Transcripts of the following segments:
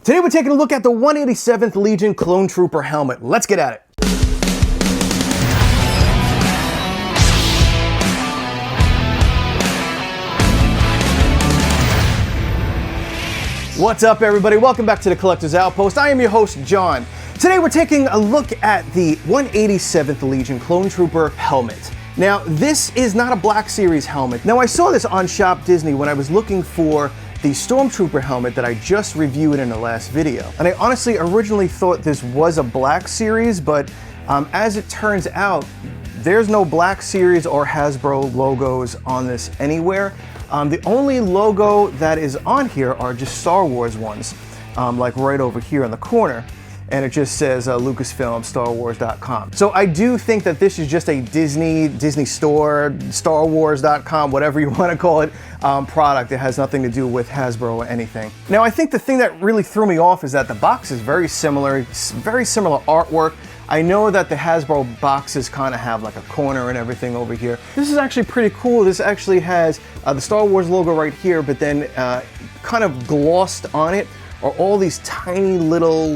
Today we're taking a look at the 187th Legion Clone Trooper helmet. Let's get at it. What's up, everybody? Welcome back to the Collector's Outpost. I am your host, John. Today we're taking a look at the 187th Legion Clone Trooper helmet. Now, this is not a Black Series helmet. Now, I saw this on Shop Disney when I was looking for the stormtrooper helmet that I just reviewed in the last video. And I honestly originally thought this was a Black Series, but as it turns out, there's no Black Series or Hasbro logos on this anywhere. The only logo that is on here are just Star Wars ones, like right over here in the corner. And it just says Lucasfilm, StarWars.com. So I do think that this is just a Disney Store, StarWars.com, whatever you want to call it, product. It has nothing to do with Hasbro or anything. Now, I think the thing that really threw me off is that the box is very similar artwork. I know that the Hasbro boxes kind of have like a corner and everything over here. This is actually pretty cool. This actually has the Star Wars logo right here, but then kind of glossed on it are all these tiny little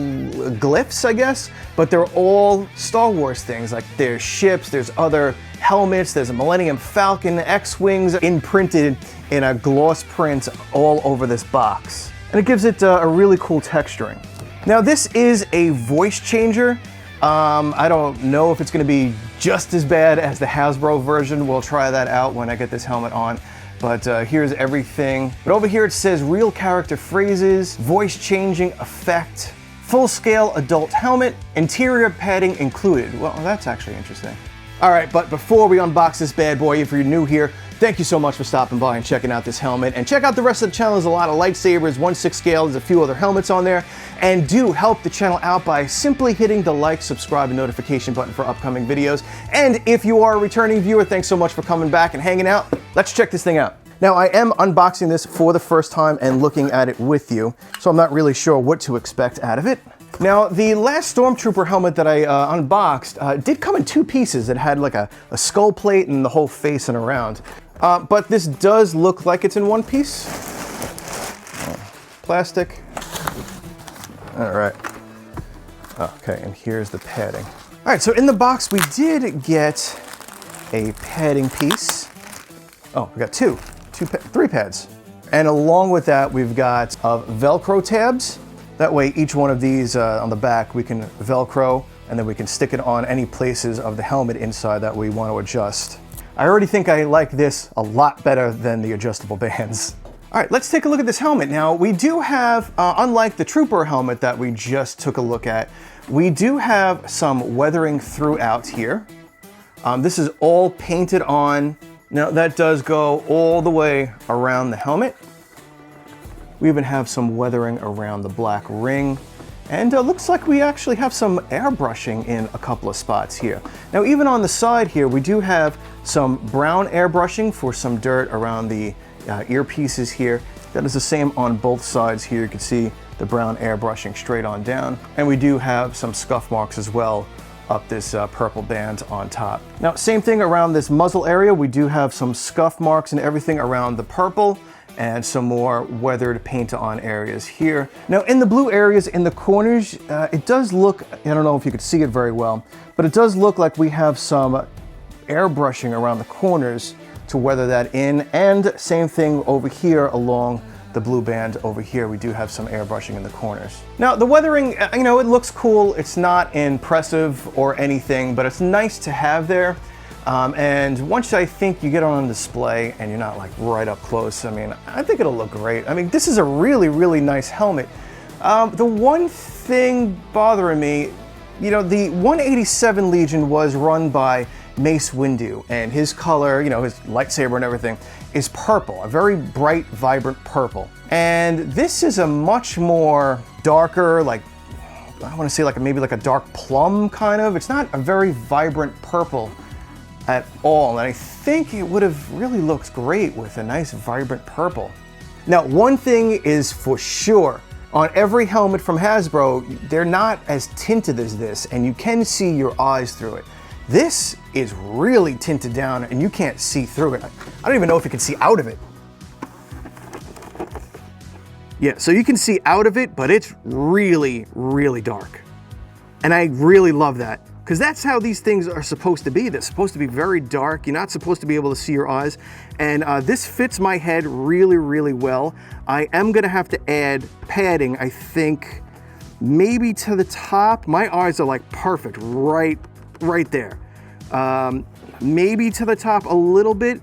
glyphs, I guess, but they're all Star Wars things. Like there's ships, there's other helmets, there's a Millennium Falcon, X-Wings imprinted in a gloss print all over this box. And it gives it a really cool texturing. Now, this is a voice changer. I don't know if it's gonna be just as bad as the Hasbro version. We'll try that out when I get this helmet on. But here's everything. But over here it says real character phrases, voice changing effect, full scale adult helmet, interior padding included. Well, that's actually interesting. All right, but before we unbox this bad boy, if you're new here, thank you so much for stopping by and checking out this helmet. And check out the rest of the channel. There's a lot of lightsabers, 1/6 scale, there's a few other helmets on there. And do help the channel out by simply hitting the like, subscribe, and notification button for upcoming videos. And if you are a returning viewer, thanks so much for coming back and hanging out. Let's check this thing out. Now, I am unboxing this for the first time and looking at it with you, so I'm not really sure what to expect out of it. Now, the last Stormtrooper helmet that I unboxed did come in two pieces. It had like a skull plate and the whole face and around. But this does look like it's in one piece. Plastic. All right. Okay, and here's the padding. All right, so in the box, we did get a padding piece. Oh, we got three pads. And along with that, we've got Velcro tabs. That way, each one of these on the back, we can Velcro, and then we can stick it on any places of the helmet inside that we want to adjust. I already think I like this a lot better than the adjustable bands. All right, let's take a look at this helmet. Now, we do have, unlike the Trooper helmet that we just took a look at, we do have some weathering throughout here. This is all painted on. Now, that does go all the way around the helmet. We even have some weathering around the black ring. And it looks like we actually have some airbrushing in a couple of spots here. Now, even on the side here, we do have some brown airbrushing for some dirt around the earpieces here. That is the same on both sides here. You can see the brown airbrushing straight on down. And we do have some scuff marks as well up this purple band on top. Now, same thing around this muzzle area. We do have some scuff marks and everything around the purple, and some more weathered paint on areas here. Now, in the blue areas in the corners, it does look, I don't know if you could see it very well, but it does look like we have some airbrushing around the corners to weather that in. And same thing over here along the blue band over here, we do have some airbrushing in the corners. Now, the weathering, you know, it looks cool. It's not impressive or anything, but it's nice to have there. And once I think you get on display and you're not like right up close, I mean, I think it'll look great. I mean, this is a really, really nice helmet. The one thing bothering me, you know, the 187 Legion was run by Mace Windu, and his color, you know, his lightsaber and everything, is purple, a very bright, vibrant purple. And this is a much more darker, like, I want to say like maybe like a dark plum kind of. It's not a very vibrant purple at all, and I think it would have really looked great with a nice vibrant purple. Now, one thing is for sure, on every helmet from Hasbro, they're not as tinted as this, and you can see your eyes through it. This is really tinted down and you can't see through it. I don't even know if you can see out of it. Yeah, so you can see out of it, but it's really, really dark. And I really love that, because that's how these things are supposed to be. They're supposed to be very dark. You're not supposed to be able to see your eyes. And this fits my head really, really well. I am gonna have to add padding, I think, maybe to the top. My eyes are like perfect, right there. Maybe to the top a little bit,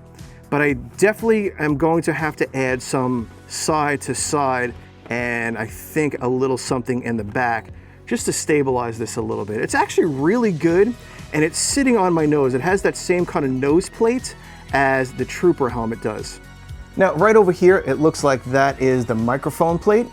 but I definitely am going to have to add some side to side, and I think a little something in the back, just to stabilize this a little bit. It's actually really good, and it's sitting on my nose. It has that same kind of nose plate as the Trooper helmet does. Now, right over here, it looks like that is the microphone plate.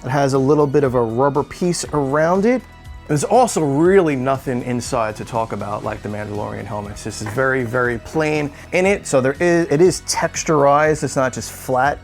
It has a little bit of a rubber piece around it. There's also really nothing inside to talk about like the Mandalorian helmets. This is very, very plain in it. So it is texturized, it's not just flat.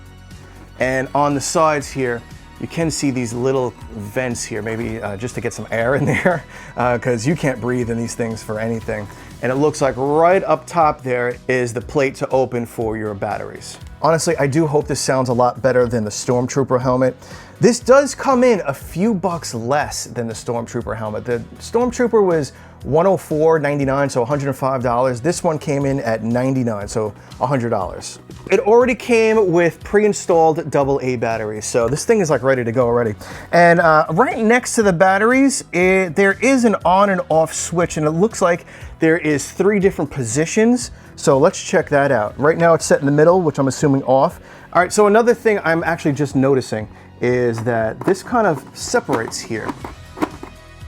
And on the sides here, you can see these little vents here, maybe just to get some air in there, because you can't breathe in these things for anything. And it looks like right up top there is the plate to open for your batteries. Honestly, I do hope this sounds a lot better than the Stormtrooper helmet. This does come in a few bucks less than the Stormtrooper helmet. The Stormtrooper was $104.99, so $105. This one came in at $99, so $100. It already came with pre-installed AA batteries, so this thing is like ready to go already. And right next to the batteries, there is an on and off switch, and it looks like there is 3 different positions. So let's check that out. Right now it's set in the middle, which I'm assuming off. All right, so another thing I'm actually just noticing is that this kind of separates here.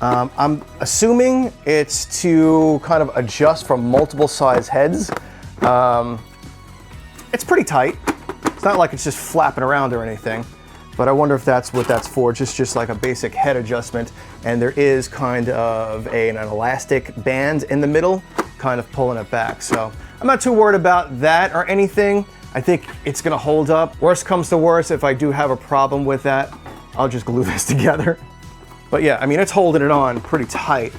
I'm assuming it's to kind of adjust from multiple size heads. It's pretty tight. It's not like it's just flapping around or anything, but I wonder if that's what that's for, just like a basic head adjustment. And there is kind of an elastic band in the middle, kind of pulling it back. So I'm not too worried about that or anything. I think it's gonna hold up. Worst comes to worst, if I do have a problem with that, I'll just glue this together. But yeah, I mean, it's holding it on pretty tight.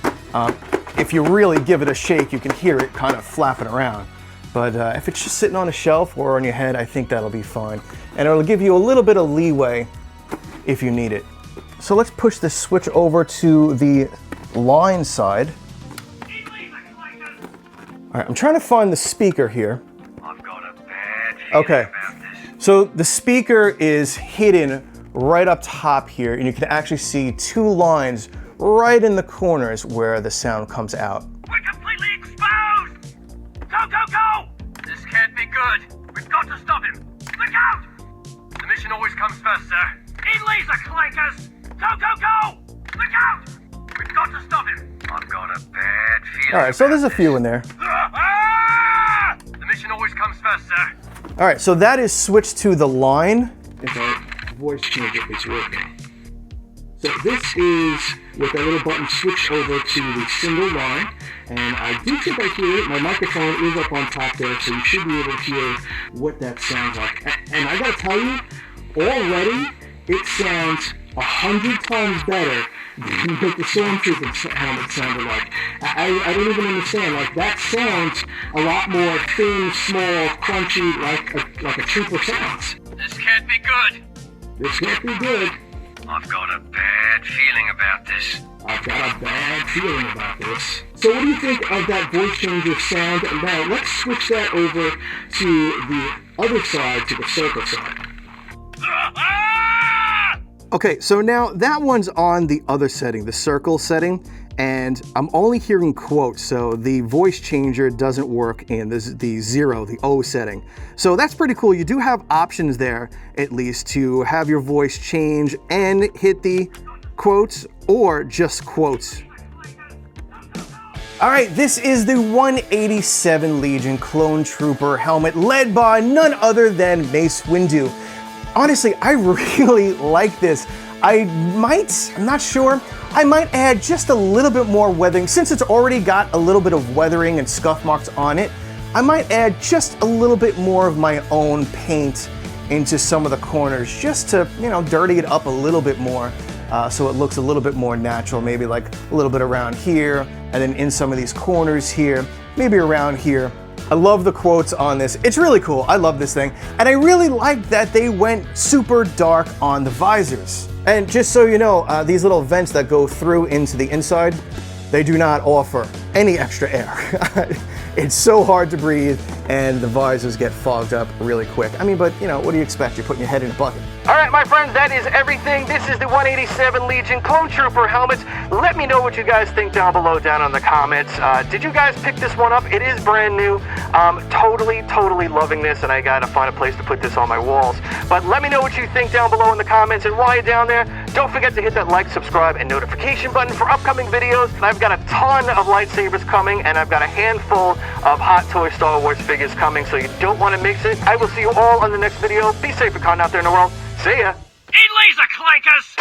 If you really give it a shake, you can hear it kind of flapping around. But if it's just sitting on a shelf or on your head, I think that'll be fine. And it'll give you a little bit of leeway if you need it. So let's push this switch over to the line side. All right, I'm trying to find the speaker here. I've got a bad feeling Okay, about this. so the speaker is hidden right up top here, and you can actually see 2 lines right in the corners where the sound comes out. We're completely exposed! Go, go, go! This can't be good. We've got to stop him. Look out! The mission always comes first, sir. In laser clankers! Go, go, go! Look out! We've got to stop him. I've got a bad feeling. All right, so there's a few in there. Ah! The mission always comes first, sir. All right, so that is switched to the line. If our voice changer is working. So this is with that little button switched over to the single line, and I do think I hear it. My microphone is up on top there, so you should be able to hear what that sounds like. And I gotta tell you, already it sounds 100 times better than what the Stormtrooper helmet sounded like. I don't even understand. Like, that sounds a lot more thin, small, crunchy, like a Trooper sounds. This can't be good. This can't be good. I've got a bad feeling about this. I've got a bad feeling about this. So what do you think of that voice changer sound? Now let's switch that over to the other side, to the circle side. Okay, so now that one's on the other setting, the circle setting, and I'm only hearing quotes, so the voice changer doesn't work in the 0, the O setting. So that's pretty cool. You do have options there, at least, to have your voice change and hit the quotes or just quotes. All right, this is the 187 Legion Clone Trooper helmet, led by none other than Mace Windu. Honestly, I really like this. I'm not sure, I might add just a little bit more weathering. Since it's already got a little bit of weathering and scuff marks on it, I might add just a little bit more of my own paint into some of the corners, just to, you know, dirty it up a little bit more, so it looks a little bit more natural. Maybe like a little bit around here, and then in some of these corners here, maybe around here, I love the quotes on this. It's really cool. I love this thing. And I really like that they went super dark on the visors. And just so you know, these little vents that go through into the inside, they do not offer any extra air. It's so hard to breathe, and the visors get fogged up really quick. I mean, but you know, what do you expect? You're putting your head in a bucket. All right, my friends, that is everything. This is the 187 Legion Clone Trooper helmets. Let me know what you guys think down below, down in the comments. Did you guys pick this one up? It is brand new. Totally loving this, and I gotta find a place to put this on my walls. But let me know what you think down below in the comments, and while you're down there, don't forget to hit that like, subscribe, and notification button for upcoming videos. I've got a ton of lightsabers coming, and I've got a handful of Hot Toy Star Wars figures coming, so you don't want to mix it. I will see you all on the next video. Be safe and kind out there in the world. See ya. Eat laser clankers!